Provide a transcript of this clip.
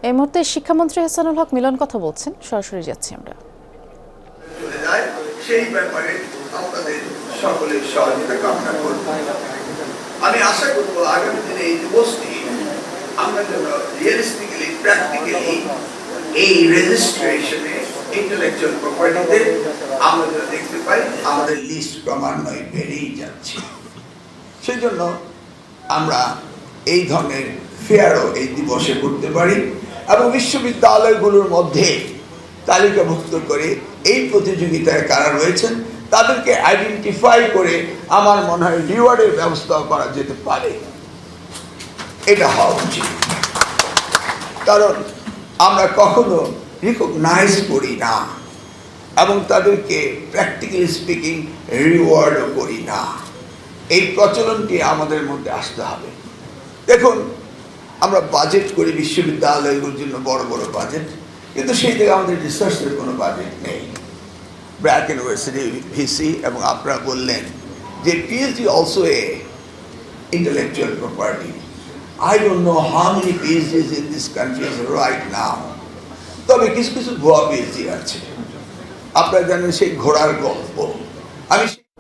এই মুহূর্তে শিক্ষামন্ত্রী হাসানুল হক মিলন কথা বলছেন, সরাসরি যাচ্ছি আমরা। সেই ব্যাপারে আপনাদের সকলের সহযোগিতা কামনা করব। আমি আশা করব আগামী দিনে এই দিবসটি আমরা যেন রিয়েলিস্টিক্যালি প্র্যাকটিক্যালি এই রেজিস্ট্রেশনে ইন্টেলেকচুয়াল প্রপার্টিতে আমরা যেন দেখতে পাই আমাদের লিস্ট ক্রমান্বয়ে বেড়েই যাচ্ছে। সেই জন্য আমরা এই ধরনের ফেয়ারও এই দিবসে করতে পারি এবং বিশ্ববিদ্যালয়গুলোর মধ্যে তালিকাভুক্ত করে এই প্রতিযোগিতায় কারা রয়েছেন তাদেরকে আইডেন্টিফাই করে আমার মনে হয় রিওয়ার্ডের ব্যবস্থা করা যেতে পারে। এটা হওয়া উচিত, কারণ আমরা কখনো রিকগনাইজ করি না এবং তাদেরকে প্র্যাকটিক্যালি স্পিকিং রিওয়ার্ডও করি না। এই প্রচলনটি আমাদের মধ্যে আসতে হবে। দেখুন, আমরা বাজেট করি বিশ্ববিদ্যালয়গুলোর জন্য বড় বড় বাজেট, কিন্তু সেই থেকে আমাদের রিসার্চের কোনো বাজেট নেই। ব্র্যাক ইউনিভার্সিটি ভিসি এবং আপনারা বললেন যে PhD also a intellectual property. I don't know how many PhDs in this country right now. তবে কিছু কিছু ভুয়া পিএইচডি আছে। আপনারা জানেন সেই ঘোড়ার গল্প। আমি